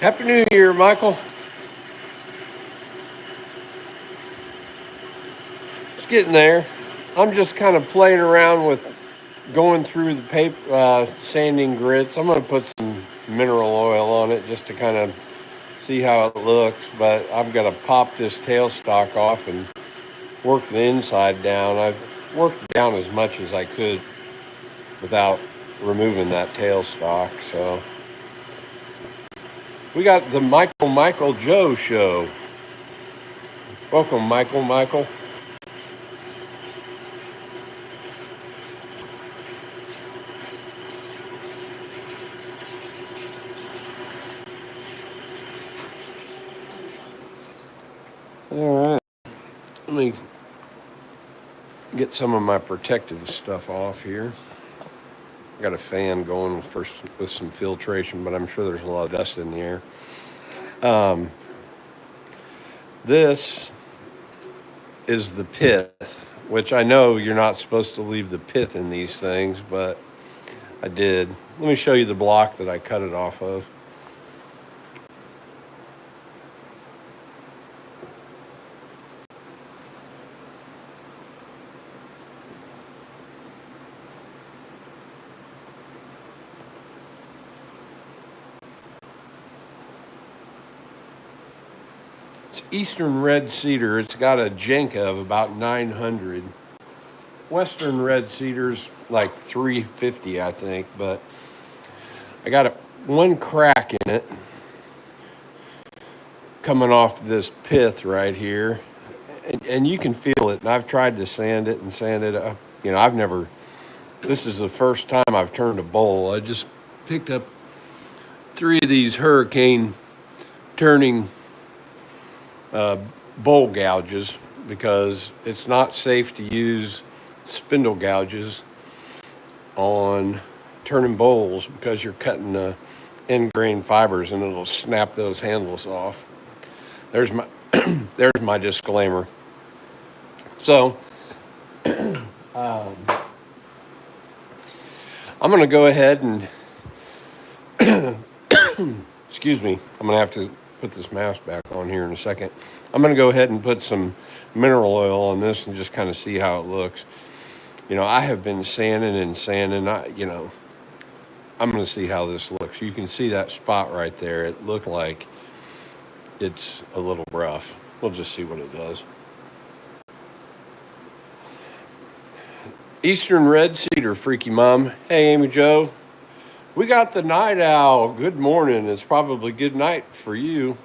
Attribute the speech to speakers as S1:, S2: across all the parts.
S1: Happy New Year, Michael. It's getting there. I'm just kind of playing around with going through the paper, sanding grits. I'm going to put some mineral oil on it just to kind of see how it looks. But I've got to pop this tailstock off and work the inside down. I've worked down as much as I could without removing that tailstock. So we got the Michael Joe show. Welcome, Michael. All right. Let me get some of my protective stuff off here. I got a fan going first with some filtration, but I'm sure there's a lot of dust in the air. This is the pith, which I know you're not supposed to leave the pith in these things, but I did. Let me show you the block that I cut it off of. It's Eastern Red Cedar. It's got a Jenka of about 900. Western Red Cedar's like 350, I think, but I got one crack in it coming off this pith right here, and you can feel it. And I've tried to sand it and sand it up. This is the first time I've turned a bowl. I just picked up 3 of these hurricane turning bowl gouges because it's not safe to use spindle gouges on turning bowls because you're cutting the end grain fibers and it'll snap those handles off. There's my there's my disclaimer. So I'm going to go ahead and excuse me. I'm going to have to put this mask back on here in a second. I'm going to go ahead and put some mineral oil on this and just kind of see how it looks. I have been sanding and sanding. I'm going to see how this looks. You can see that spot right there. It looked like it's a little rough. We'll just see what it does. Eastern Red Cedar, Freaky Mom. Hey, Amy Joe. We got the night owl. Good morning. It's probably good night for you.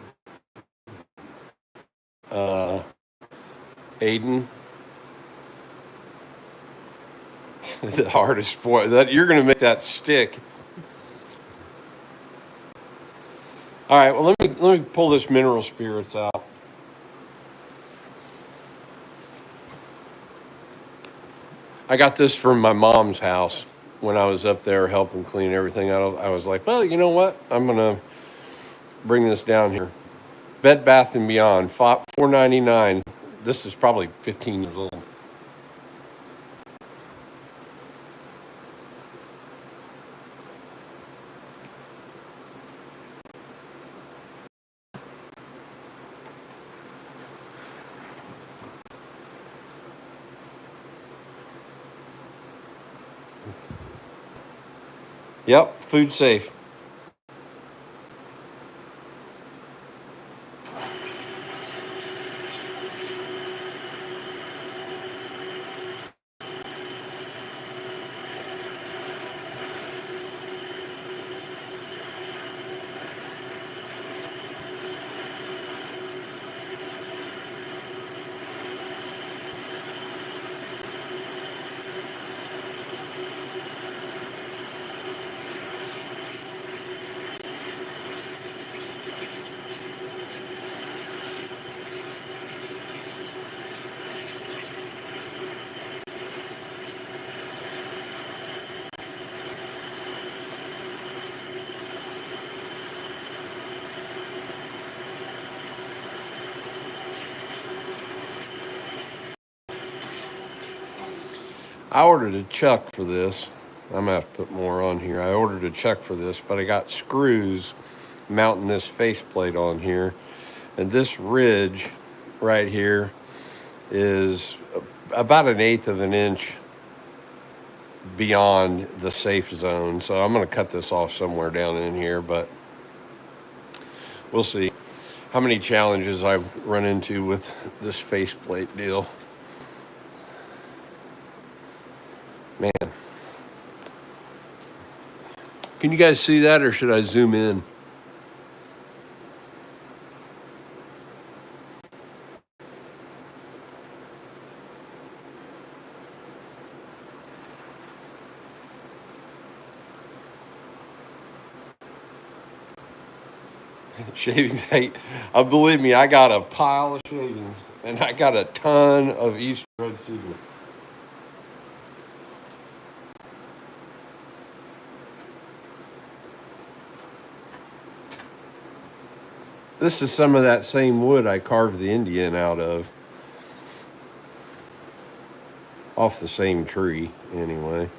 S1: Aiden. The hardest boy. That you're going to make that stick. All right. Well, let me pull this mineral spirits out. I got this from my mom's house when I was up there helping clean everything out. I was like, well, you know what? I'm going to bring this down here. Bed Bath & Beyond, $4.99. This is probably 15 years old. Yep, food safe. I ordered a chuck for this. I'm going to have to put more on here. I ordered a chuck for this, but I got screws mounting this faceplate on here. And this ridge right here is about 1/8 of an inch beyond the safe zone. So I'm going to cut this off somewhere down in here, but we'll see how many challenges I run into with this faceplate deal. Man. Can you guys see that, or should I zoom in? Shavings, hey, believe me, I got a pile of shavings, and I got a ton of Eastern red cedar. This is some of that same wood I carved the Indian out of. Off the same tree, anyway.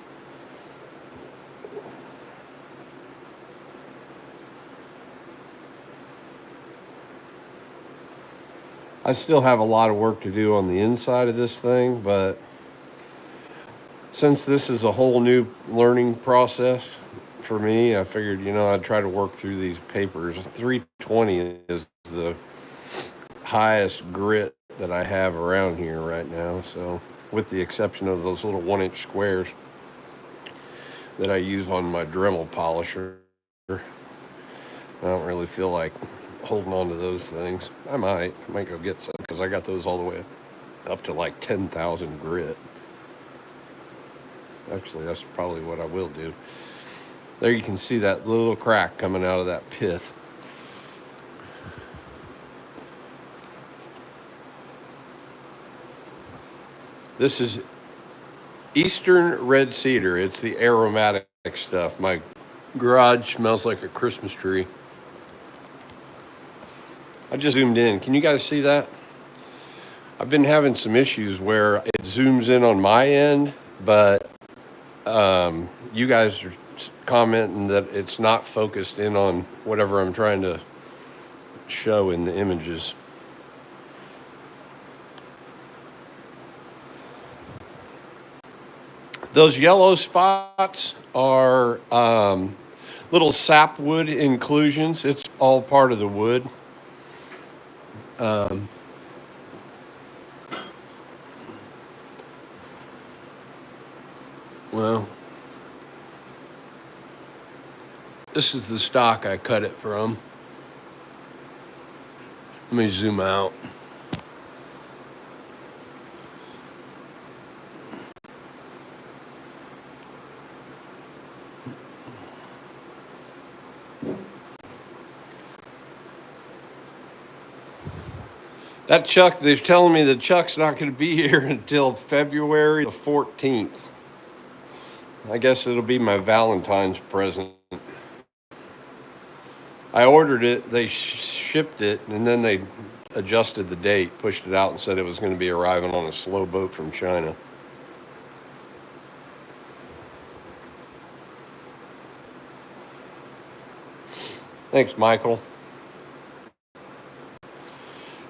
S1: I still have a lot of work to do on the inside of this thing, but since this is a whole new learning process for me, I figured, I'd try to work through these papers. 320 is the highest grit that I have around here right now, so with the exception of those little 1-inch squares that I use on my Dremel polisher, I don't really feel like holding on to those things. I might go get some, because I got those all the way up to like 10,000 grit. Actually, that's probably what I will do. There you can see that little crack coming out of that pith. This is Eastern red cedar. It's the aromatic stuff. My garage smells like a Christmas tree. I just zoomed in. Can you guys see that? I've been having some issues where it zooms in on my end, but you guys are commenting that it's not focused in on whatever I'm trying to show in the images. Those yellow spots are little sapwood inclusions. It's all part of the wood. Well, this is the stock I cut it from. Let me zoom out. That Chuck, they're telling me that Chuck's not going to be here until February the 14th. I guess it'll be my Valentine's present. I ordered it, they shipped it, and then they adjusted the date, pushed it out, and said it was going to be arriving on a slow boat from China. Thanks, Michael.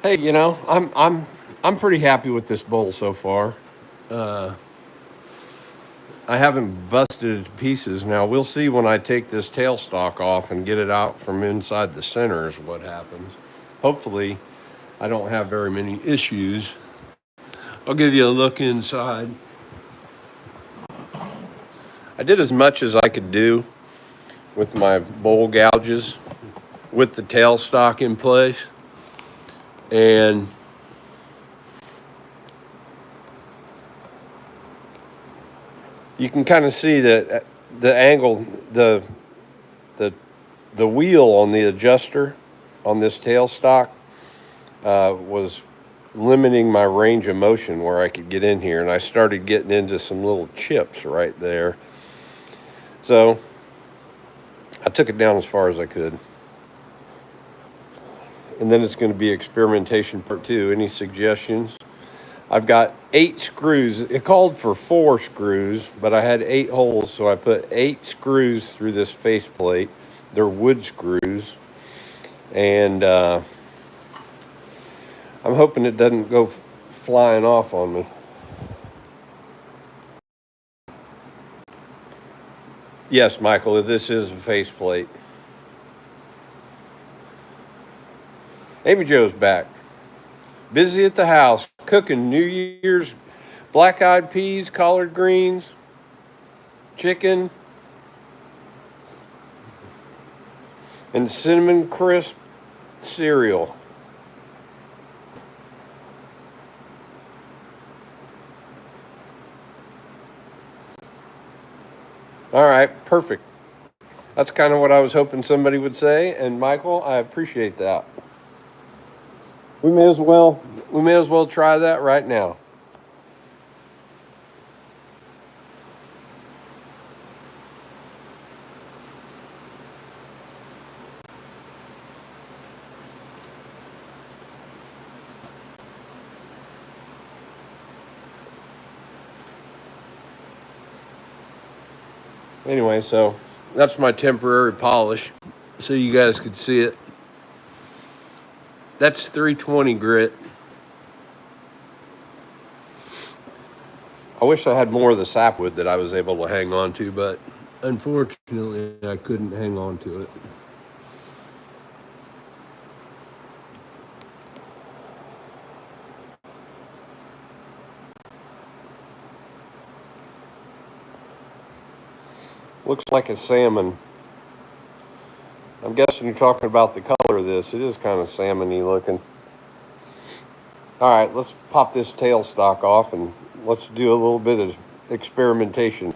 S1: Hey, I'm pretty happy with this bowl so far. I haven't busted it to pieces. Now, we'll see when I take this tailstock off and get it out from inside the centers what happens. Hopefully, I don't have very many issues. I'll give you a look inside. I did as much as I could do with my bowl gouges with the tailstock in place. And you can kind of see that the angle, the wheel on the adjuster on this tailstock was limiting my range of motion where I could get in here, and I started getting into some little chips right there. So I took it down as far as I could. And then it's going to be experimentation part 2. Any suggestions? I've got 8 screws. It called for 4 screws, but I had 8 holes, so I put 8 screws through this faceplate. They're wood screws. And I'm hoping it doesn't go flying off on me. Yes, Michael, this is a faceplate. Amy Jo's back. Busy at the house, cooking New Year's black-eyed peas, collard greens, chicken, and cinnamon crisp cereal. All right, perfect. That's kind of what I was hoping somebody would say, and Michael, I appreciate that. We may as well try that right now. Anyway, so that's my temporary polish, so you guys could see it. That's 320 grit. I wish I had more of the sapwood that I was able to hang on to, but unfortunately I couldn't hang on to it. Looks like a salmon. I'm guessing you're talking about the color of this. It is kind of salmon-y looking. All right, let's pop this tailstock off and let's do a little bit of experimentation.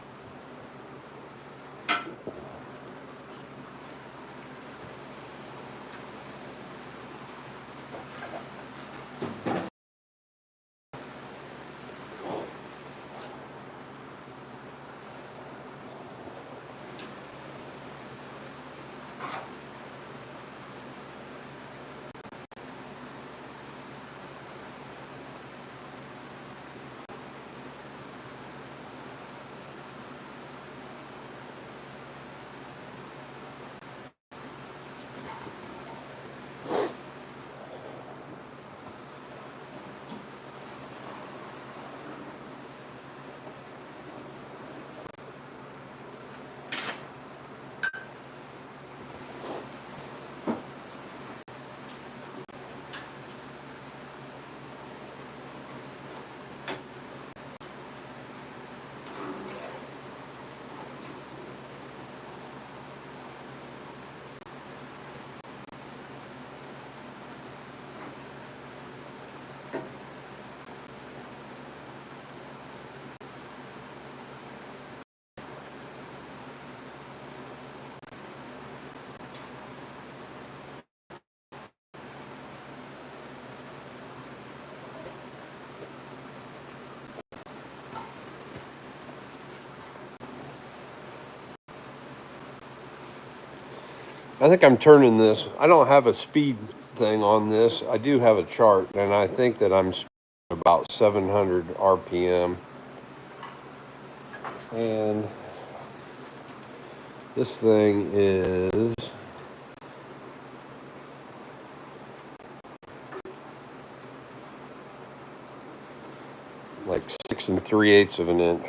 S1: I think I'm turning this. I don't have a speed thing on this. I do have a chart, and I think that I'm about 700 RPM. And this thing is like 6 3/8 of an inch.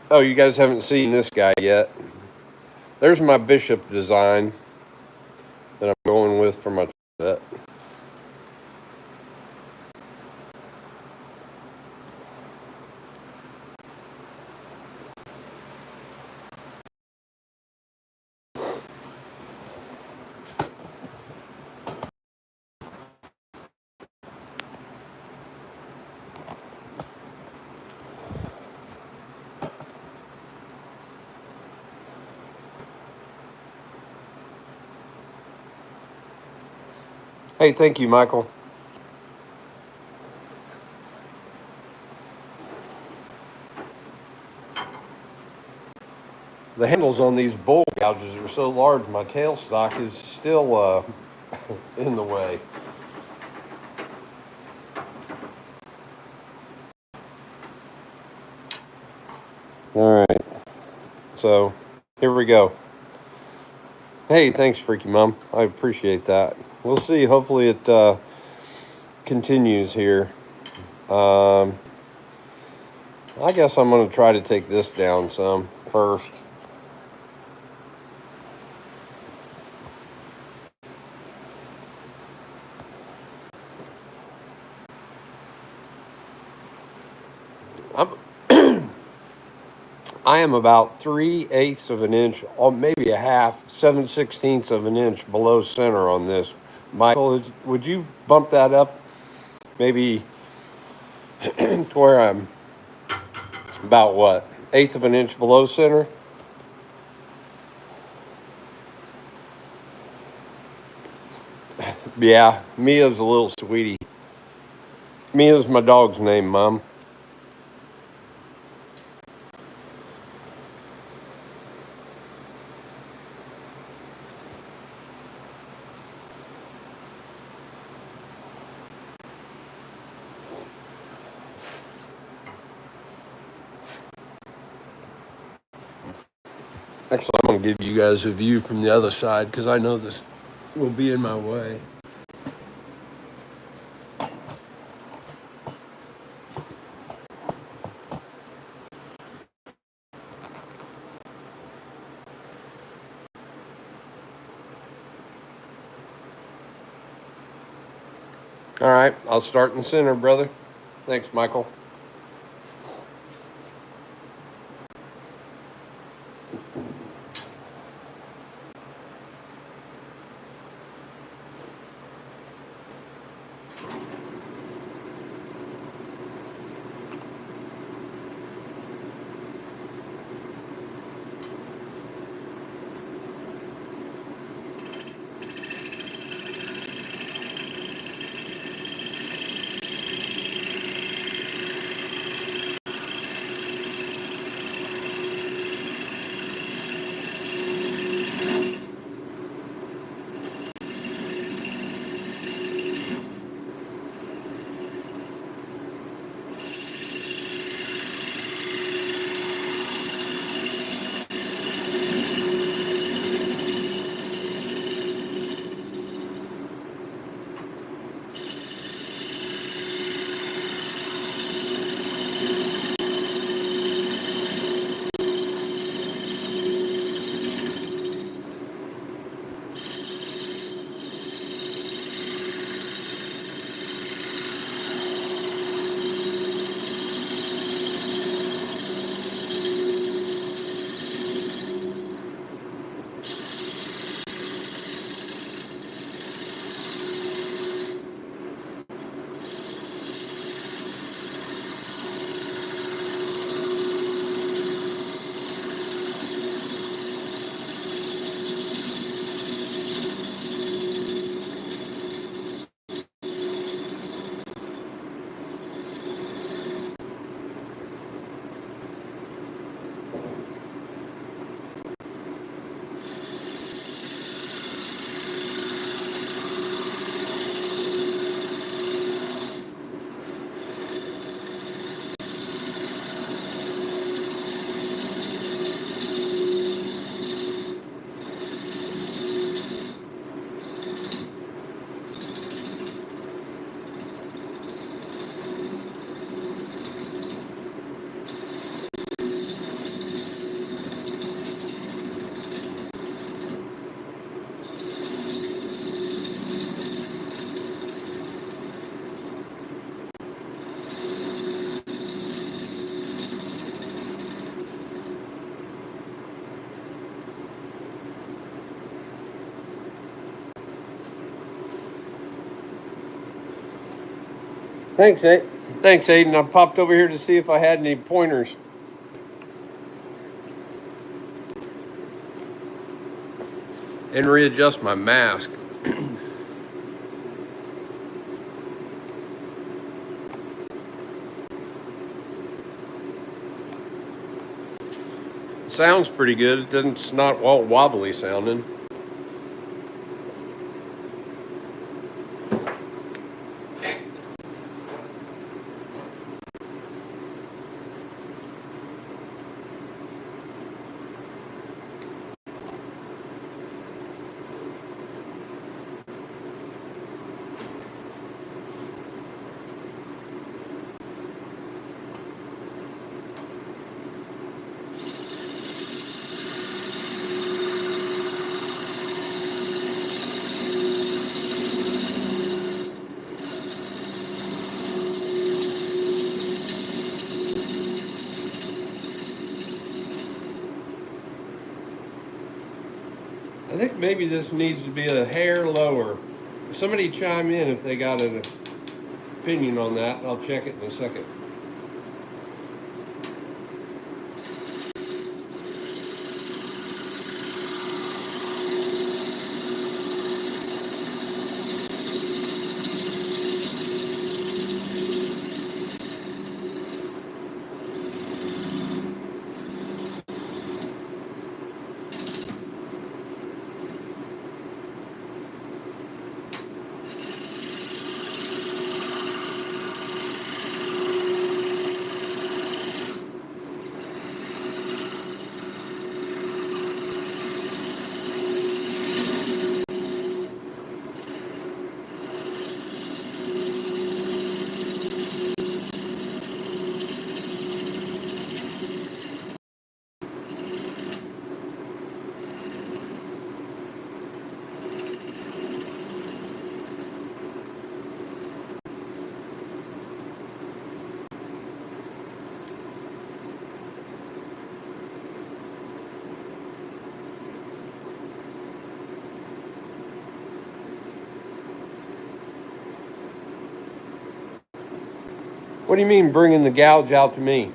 S1: Oh, you guys haven't seen this guy yet. There's my bishop design that I'm going with for my set. Hey, thank you, Michael. The handles on these bowl gouges are so large, my tailstock is still in the way. All right, so here we go. Hey, thanks, Freaky Mom. I appreciate that. We'll see. Hopefully, it continues here. Um, I guess I'm going to try to take this down some first. I'm, I am about 3/8 of an inch, or maybe a half, 7/16 of an inch below center on this. Michael, would you bump that up maybe to where I'm about what, eighth of an inch below center? Yeah, Mia's a little sweetie. Mia's my dog's name, Mom. Actually, I'm going to give you guys a view from the other side because I know this will be in my way. All right, I'll start in the center, brother. Thanks, Michael. Thanks, Aiden. Thanks, Aiden. I popped over here to see if I had any pointers and readjust my mask. Sounds pretty good. It doesn't. It's not all wobbly sounding. I think maybe this needs to be a hair lower. Somebody chime in if they got an opinion on that. I'll check it in a second. What do you mean bringing the gouge out to me?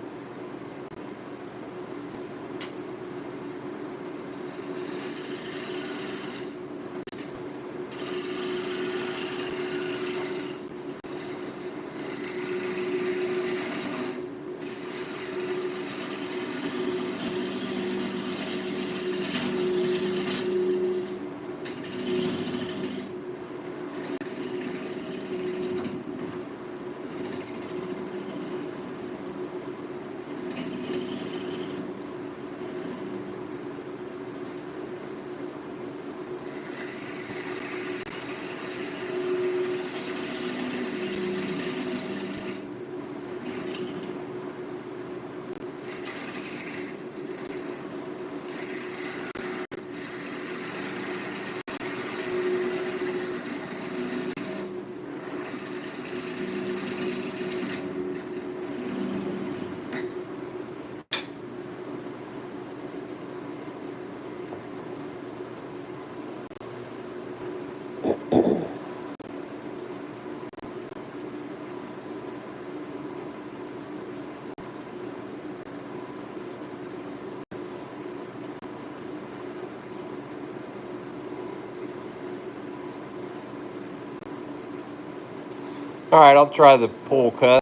S1: All right, I'll try the pull cut.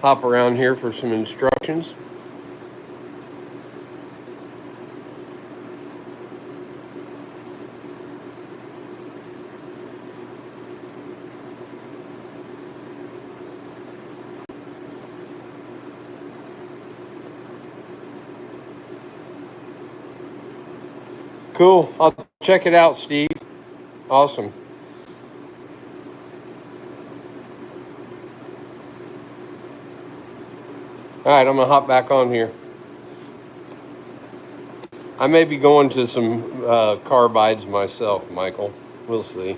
S1: hop around here for some instructions. Cool. I'll check it out, Steve. Awesome. All right, I'm going to hop back on here. I may be going to some carbides myself, Michael. We'll see.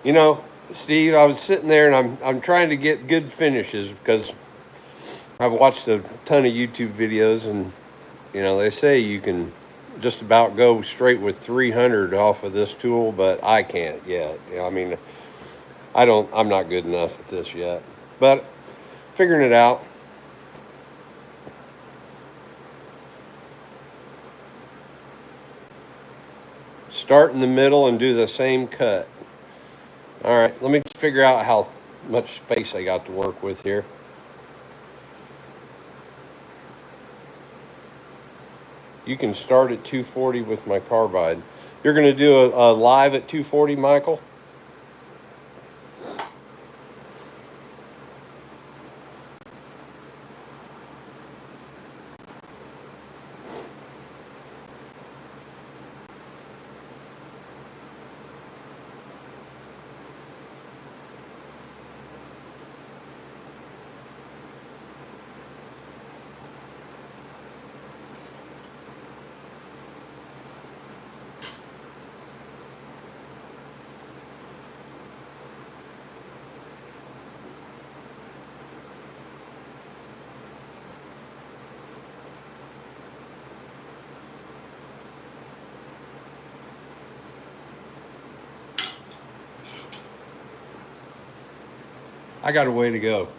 S1: You know, Steve, I was sitting there and I'm trying to get good finishes because I've watched a ton of YouTube videos, and they say you can just about go straight with 300 off of this tool, but I can't yet. I mean, I'm not good enough at this yet, but figuring it out. Start in the middle and do the same cut. All right, let me figure out how much space I got to work with here. You can start at 240 with my carbide. You're going to do a live at 240, Michael? I got a way to go.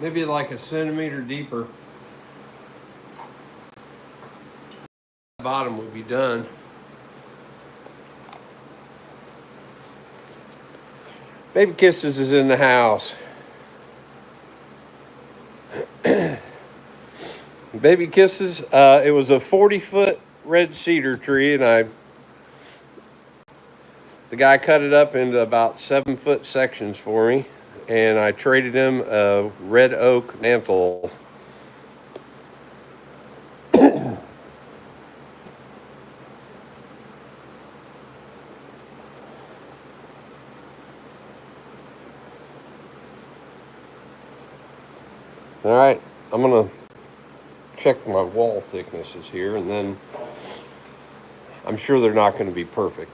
S1: Maybe like a centimeter deeper. Bottom would be done. Baby Kisses is in the house. Baby Kisses, it was a 40-foot red cedar tree, and the guy cut it up into about 7-foot sections for me, and I traded him a red oak mantle. All right, I'm gonna check my wall thicknesses here, and then I'm sure they're not going to be perfect.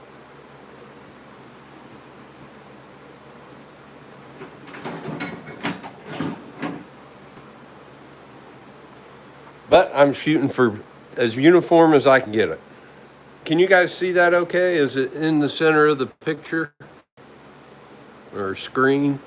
S1: But I'm shooting for as uniform as I can get it. Can you guys see that okay? Is it in the center of the picture or screen?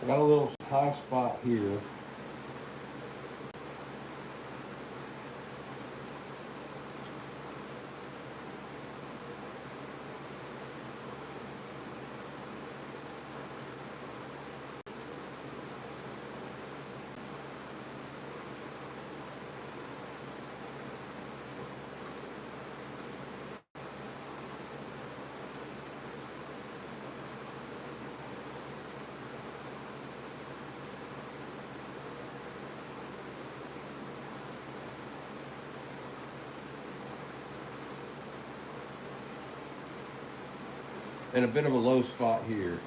S1: I got a little high spot here. And a bit of a low spot here.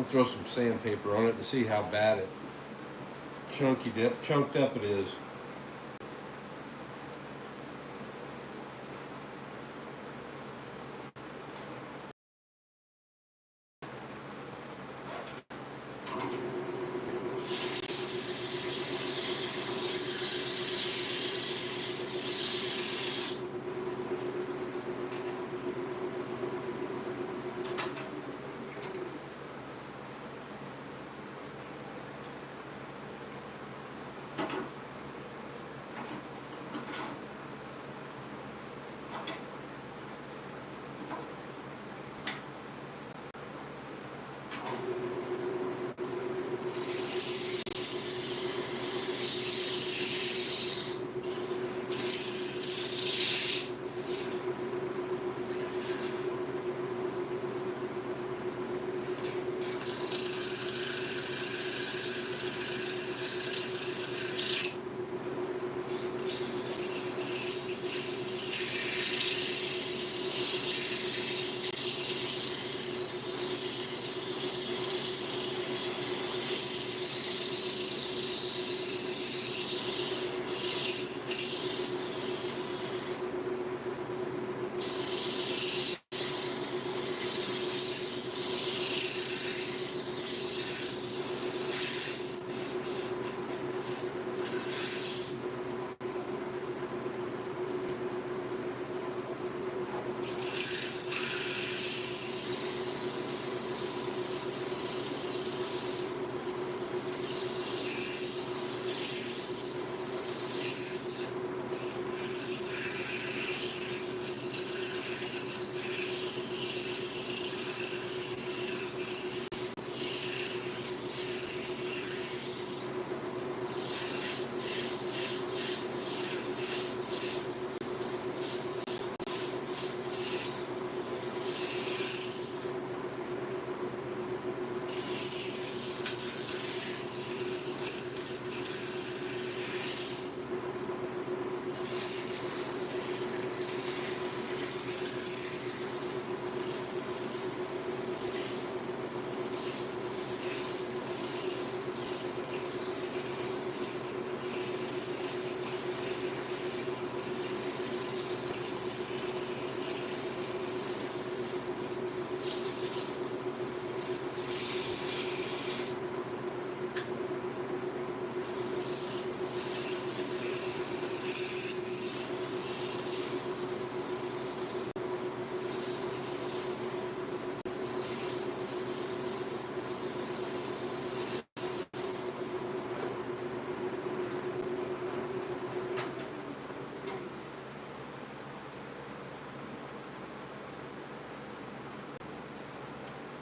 S1: I'll throw some sandpaper on it to see how bad it chunked up it is.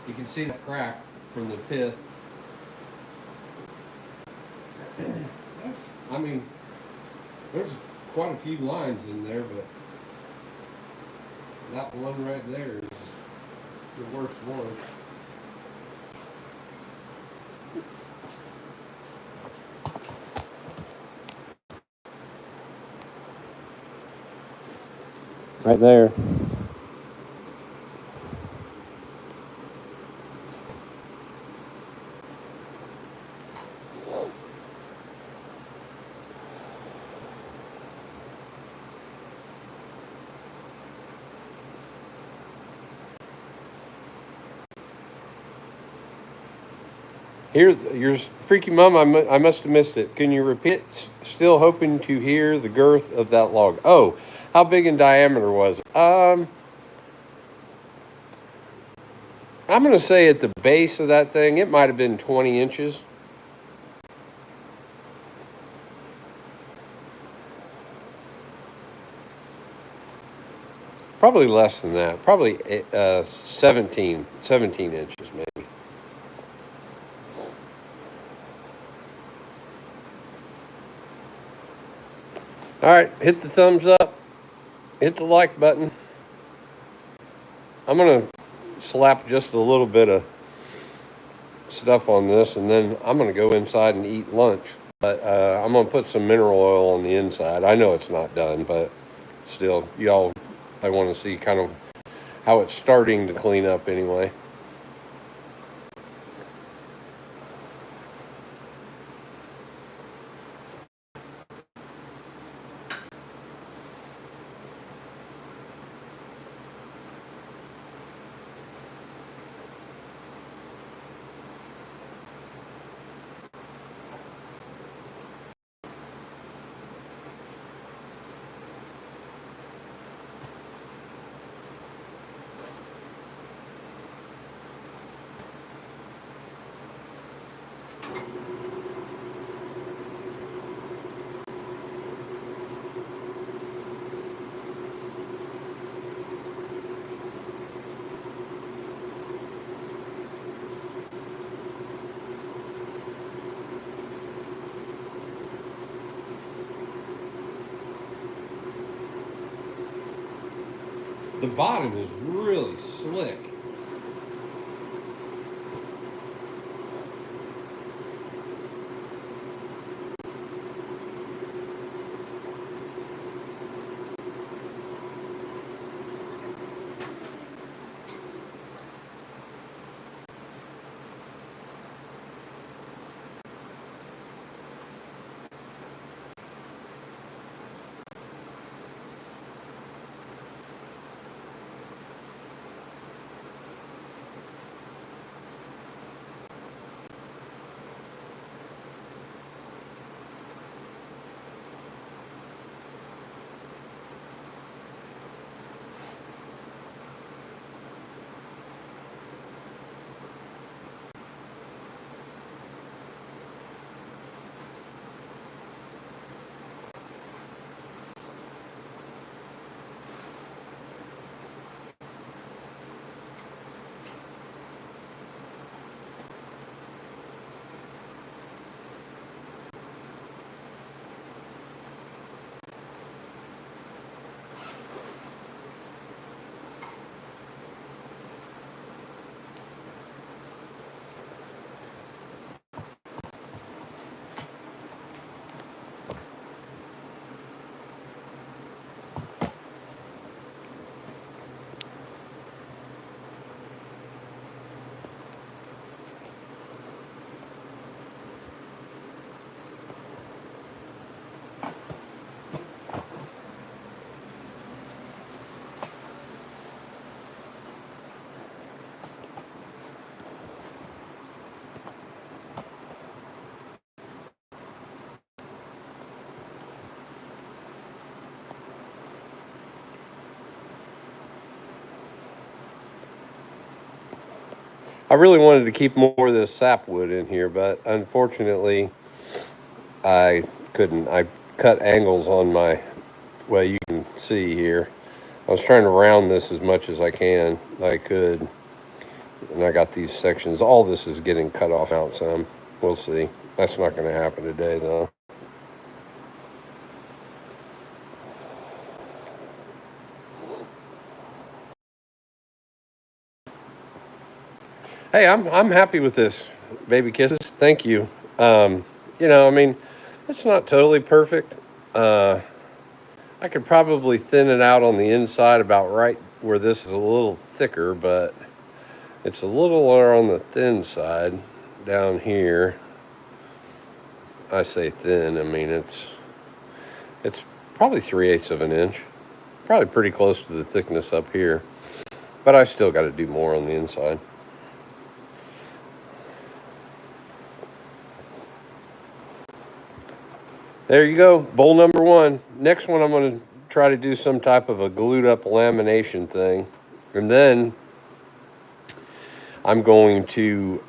S1: You can see the crack from the pith. I mean, there's quite a few lines in there, but that one right there is the worst one. Right there. Here, your freaky mom, I must have missed it. Can you repeat? Still hoping to hear the girth of that log. Oh, how big in diameter was it? I'm going to say at the base of that thing, it might have been 20 inches. Probably less than that. Probably 17 inches maybe. All right, hit the thumbs up. Hit the like button. I'm going to slap just a little bit of stuff on this, and then I'm going to go inside and eat lunch. But I'm going to put some mineral oil on the inside. I know it's not done, but still, y'all, I want to see kind of how it's starting to clean up anyway. The bottom is really slick. I really wanted to keep more of this sapwood in here, but unfortunately, I couldn't. I cut angles on my, well, you can see here. I was trying to round this as much as I could, and I got these sections. All this is getting cut off out some. We'll see. That's not going to happen today, though. Hey, I'm happy with this, baby kisses. Thank you. I mean, it's not totally perfect. I could probably thin it out on the inside about right where this is a little thicker, but it's a little more on the thin side down here. I say thin. I mean it's probably 3/8 of an inch. Probably pretty close to the thickness up here, but I still got to do more on the inside. There you go, bowl number one. Next one, I'm going to try to do some type of a glued up lamination thing. And then I'm going to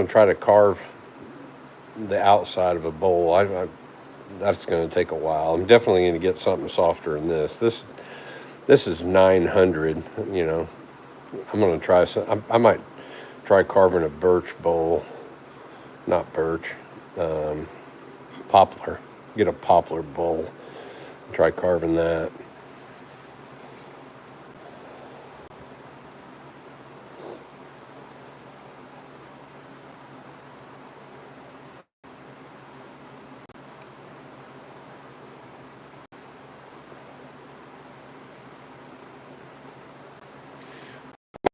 S1: try to carve the outside of a bowl. That's going to take a while. I'm definitely going to get something softer than this. This is 900, you know. I'm going to try some. I might try carving a birch bowl. Not birch. Poplar. Get a poplar bowl. Try carving that.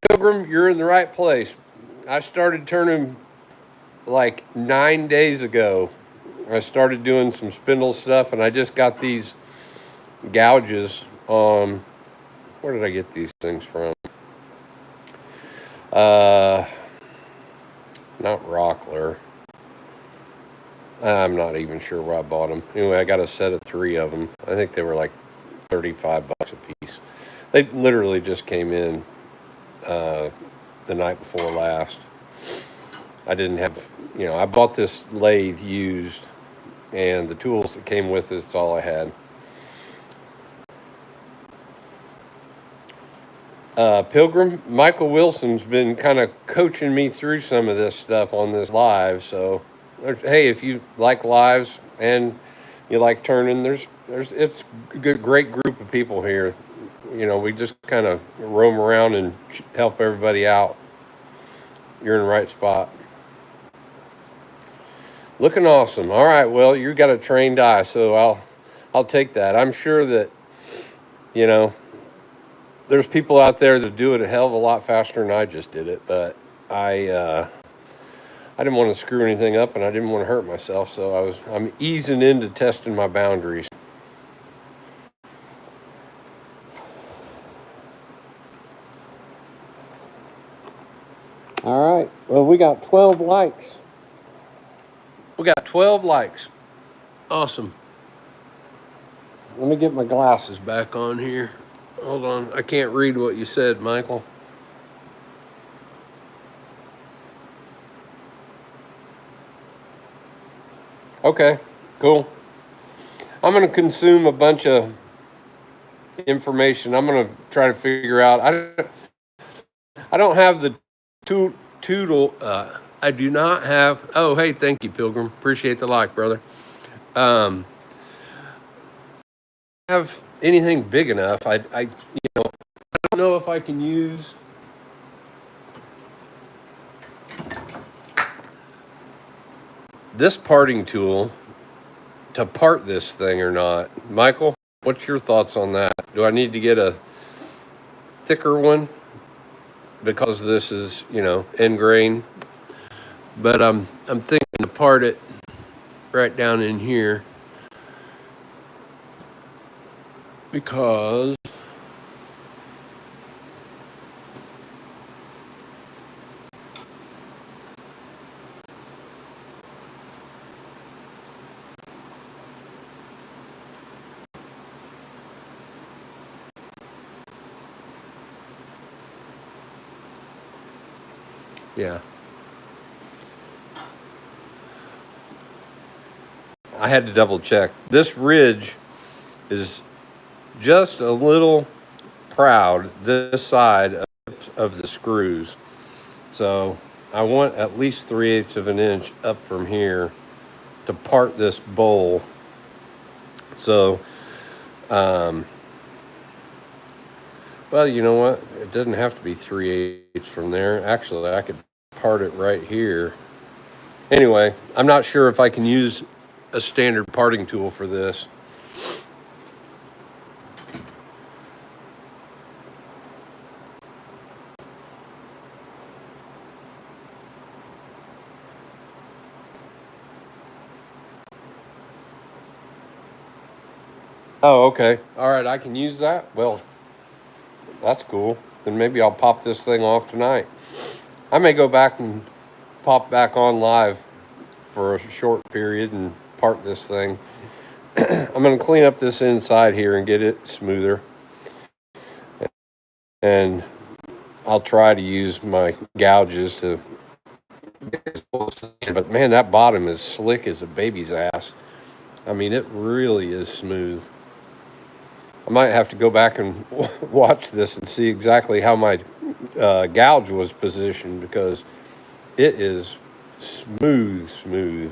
S1: Pilgrim, you're in the right place. I started turning like 9 days ago. I started doing some spindle stuff, and I just got these gouges. Where did I get these things from? Not Rockler. I'm not even sure where I bought them. Anyway, I got a set of 3 of them. I think they were like 35 bucks a piece. They literally just came in the night before last. I didn't have, I bought this lathe used, and the tools that came with it's all I had. Pilgrim, Michael Wilson's been kind of coaching me through some of this stuff on this live. So, hey, if you like lives and you like turning, it's a great group of people here. we just kind of roam around and help everybody out. You're in the right spot. Looking awesome. All right, well, you got a trained eye, so I'll take that. I'm sure that, you know, there's people out there that do it a hell of a lot faster than I just did it, but I didn't want to screw anything up and I didn't want to hurt myself, so I'm easing into testing my boundaries. All right. Well, we got 12 likes. We got 12 likes. Awesome. Let me get my glasses back on here. Hold on. I can't read what you said, Michael. Okay, cool. I'm going to consume a bunch of information. I'm going to try to figure out. I don't have the toodle. I do not have. Oh, hey, thank you, Pilgrim. Appreciate the like, brother. Have anything big enough. I don't know if I can use this parting tool to part this thing or not. Michael, what's your thoughts on that? Do I need to get a thicker one because this is, end grain? But I'm thinking to part it right down in here because yeah. I had to double check. This ridge is just a little proud this side of the screws. So I want at least 3/8 of an inch up from here to part this bowl. So, well, you know what? It doesn't have to be 3/8 from there. Actually, I could part it right here. Anyway, I'm not sure if I can use a standard parting tool for this. Oh, okay. All right, I can use that? Well, that's cool. Then maybe I'll pop this thing off tonight. I may go back and pop back on live for a short period and part this thing. I'm going to clean up this inside here and get it smoother. And I'll try to use my gouges to but man, that bottom is slick as a baby's ass. I mean, it really is smooth. I might have to go back and watch this and see exactly how my gouge was positioned because it is smooth.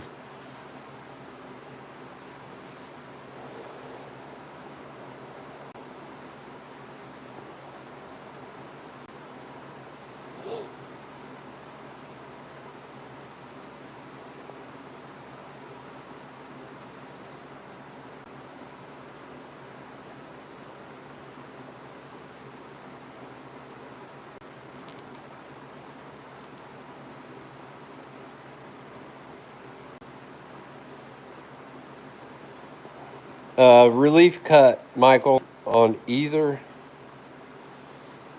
S1: Relief cut, Michael, on either.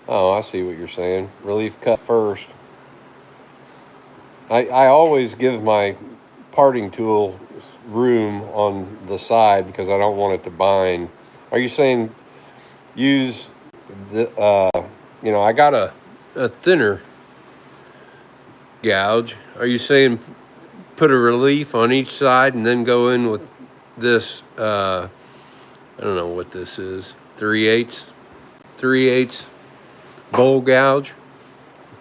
S1: Oh, I see what you're saying. Relief cut first. I always give my parting tool room on the side because I don't want it to bind. Are you saying use the, I got a thinner gouge. Are you saying put a relief on each side and then go in with this, I don't know what this is, 3/8 bowl gouge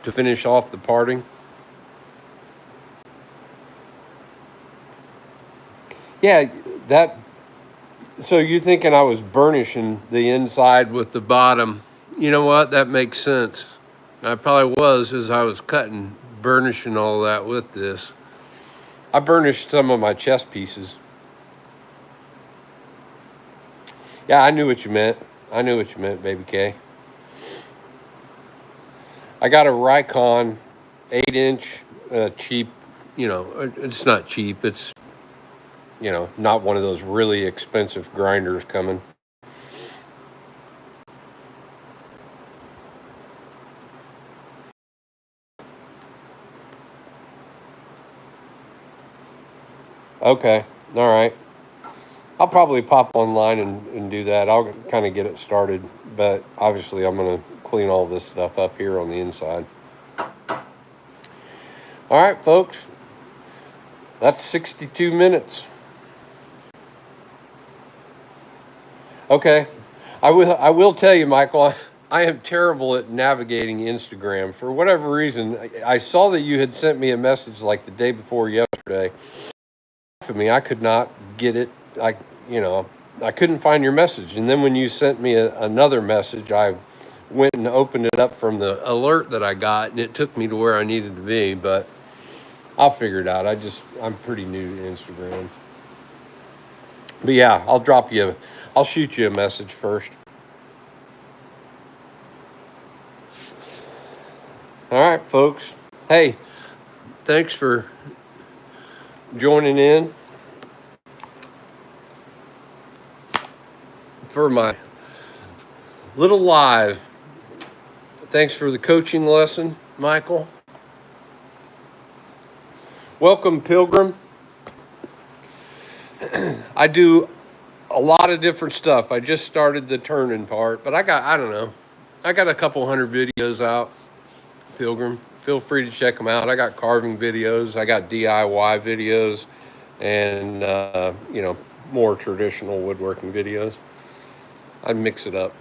S1: to finish off the parting? Yeah, that So you thinking I was burnishing the inside with the bottom? You know what? That makes sense. I probably was as I was cutting, burnishing all that with this. I burnished some of my chest pieces. Yeah, I knew what you meant. I knew what you meant, baby K. I got a Rikon 8-inch cheap, it's not cheap. It's, not one of those really expensive grinders coming. Okay. All right. I'll probably pop online and do that. I'll kind of get it started. But obviously, I'm going to clean all this stuff up here on the inside. All right, folks. That's 62 minutes. Okay. I will tell you, Michael, I am terrible at navigating Instagram. For whatever reason, I saw that you had sent me a message like the day before yesterday. For me, I could not get it. I couldn't find your message. And then when you sent me another message, I went and opened it up from the alert that I got, and it took me to where I needed to be. But I'll figure it out. I'm pretty new to Instagram. But yeah, I'll shoot you a message first. All right, folks. Hey, thanks for joining in for my little live. Thanks for the coaching lesson, Michael. Welcome, Pilgrim. I do a lot of different stuff. I just started the turning part, but I got a couple hundred videos out, Pilgrim. Feel free to check them out. I got carving videos, I got DIY videos, and, more traditional woodworking videos. I mix it up.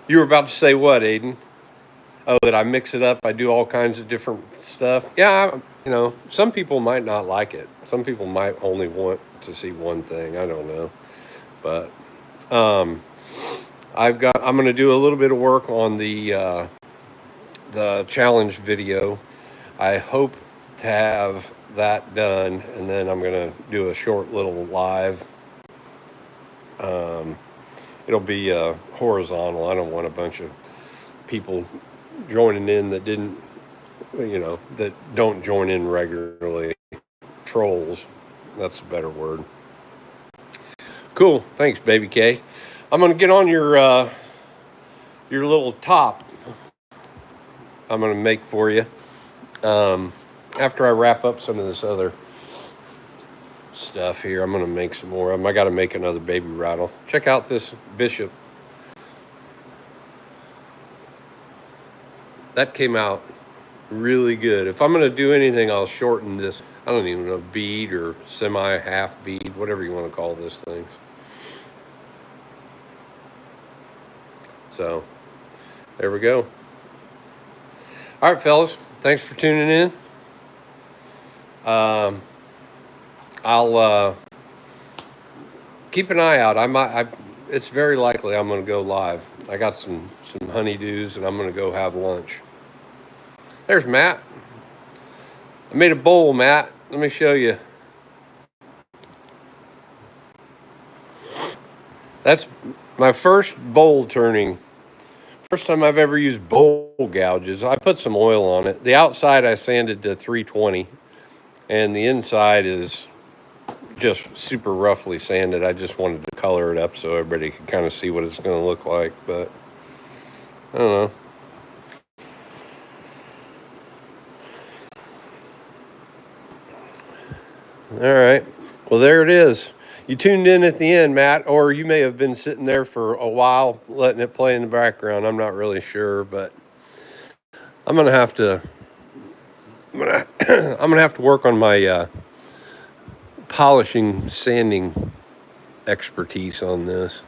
S1: You were about to say what, Aiden? Oh, that I mix it up. I do all kinds of different stuff. Yeah, some people might not like it. Some people might only want to see one thing. I don't know. But I'm going to do a little bit of work on the challenge video. I hope to have that done, and then I'm going to do a short little live. It'll be horizontal. I don't want a bunch of people joining in that that don't join in regularly. Trolls. That's a better word. Cool. Thanks, baby K. I'm going to get on your little top I'm going to make for you after I wrap up some of this other stuff here. I'm going to make some more of them. I got to make another baby rattle. Check out this Bishop. That came out really good. If I'm going to do anything, I'll shorten this. I don't even know, bead or semi-half bead, whatever you want to call this things. So, there we go. All right, fellas. Thanks for tuning in. I'll keep an eye out. It's very likely I'm going to go live. I got some honeydews, and I'm going to go have lunch. There's Matt. I made a bowl, Matt. Let me show you. That's my first bowl turning. First time I've ever used bowl gouges. I put some oil on it. The outside I sanded to 320, and the inside is just super roughly sanded. I just wanted to color it up so everybody could kind of see what it's going to look like, but I don't know. All right. Well, there it is. You tuned in at the end, Matt, or you may have been sitting there for a while letting it play in the background. I'm not really sure, but I'm going to have to work on my polishing, sanding expertise on this.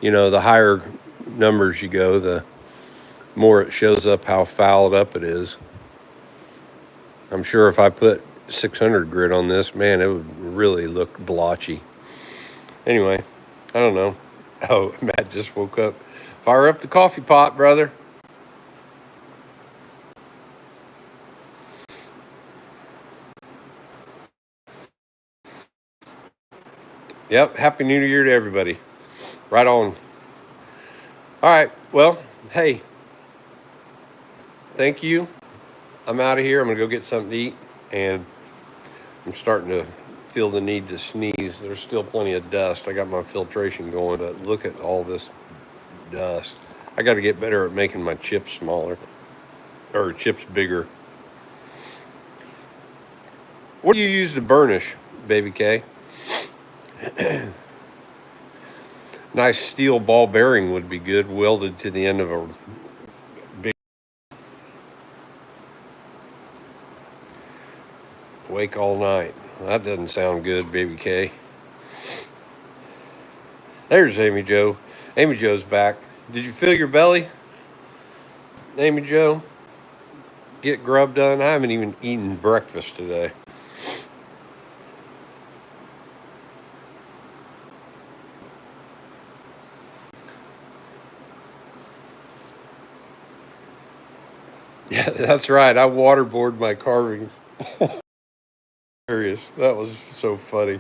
S1: The higher numbers you go, the more it shows up how fouled up it is. I'm sure if I put 600 grit on this, man, it would really look blotchy. Anyway, I don't know. Oh, Matt just woke up. Fire up the coffee pot, brother. Yep, Happy New Year to everybody. Right on. All right, well, hey, thank you. I'm out of here. I'm going to go get something to eat, and I'm starting to feel the need to sneeze. There's still plenty of dust. I got my filtration going, but look at all this dust. I got to get better at making my chips smaller, or chips bigger. What do you use to burnish, Baby K? Nice steel ball bearing would be good, welded to the end of a big. Wake all night. That doesn't sound good, Baby K. There's Amy Jo. Amy Jo's back. Did you fill your belly, Amy Jo? Get grub done? I haven't even eaten breakfast today. Yeah, that's right. I waterboard my carvings. Serious. That was so funny.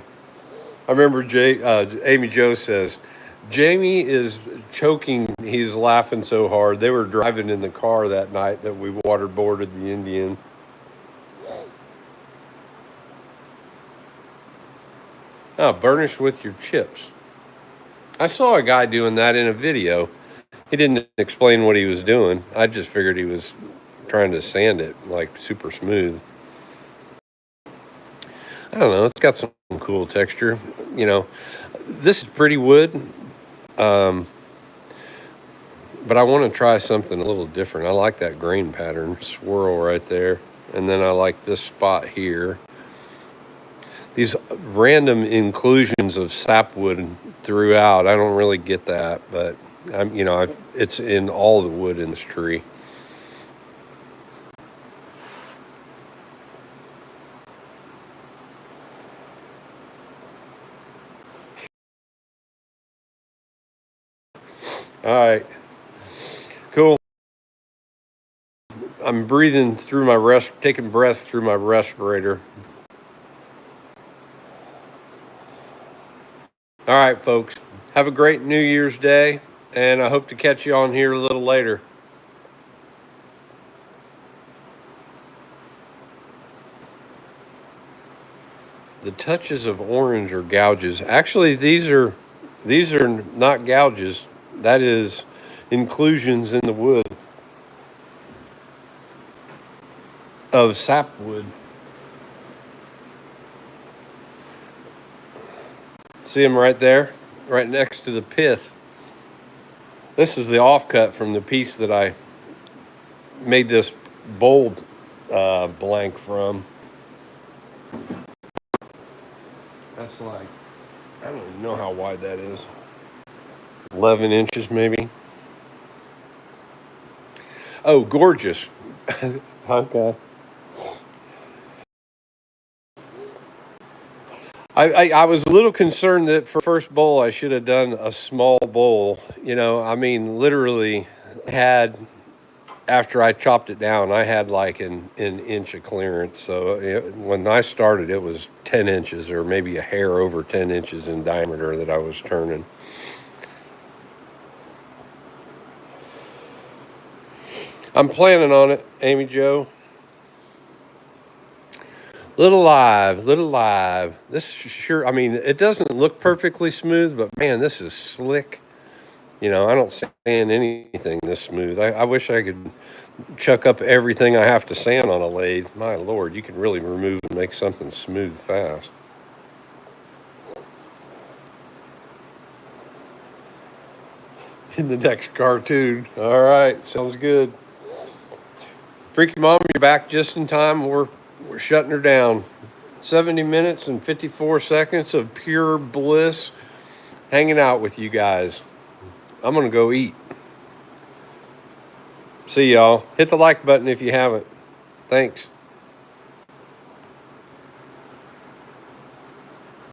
S1: I remember Amy Jo says, Jamie is choking. He's laughing so hard. They were driving in the car that night that we waterboarded the Indian. Oh, burnish with your chips. I saw a guy doing that in a video. He didn't explain what he was doing. I just figured he was trying to sand it like super smooth. I don't know. It's got some cool texture. You know, this is pretty wood, but I want to try something a little different. I like that grain pattern swirl right there. And then I like this spot here. These random inclusions of sapwood throughout, I don't really get that, but it's in all the wood in this tree. All right, cool. I'm breathing through my taking breath through my respirator. All right, folks, have a great New Year's Day, and I hope to catch you on here a little later. The touches of orange are gouges. Actually, these are not gouges. That is inclusions in the wood of sapwood. See them right there, right next to the pith. This is the offcut from the piece that I made this bowl blank from. That's like, I don't even know how wide that is. 11 inches maybe. Oh, gorgeous. Okay. I was a little concerned that for first bowl I should have done a small bowl. I mean, literally had, after I chopped it down, I had like an inch of clearance. So when I started, it was 10 inches or maybe a hair over 10 inches in diameter that I was turning. I'm planning on it, Amy Jo. Little live. This sure, I mean, it doesn't look perfectly smooth, but man, this is slick. I don't sand anything this smooth. I wish I could chuck up everything I have to sand on a lathe. My Lord, you can really remove and make something smooth fast. In the next cartoon. All right, sounds good. Freaky Mom, you're back just in time. We're shutting her down. 70 minutes and 54 seconds of pure bliss hanging out with you guys. I'm going to go eat. See y'all. Hit the like button if you haven't. Thanks.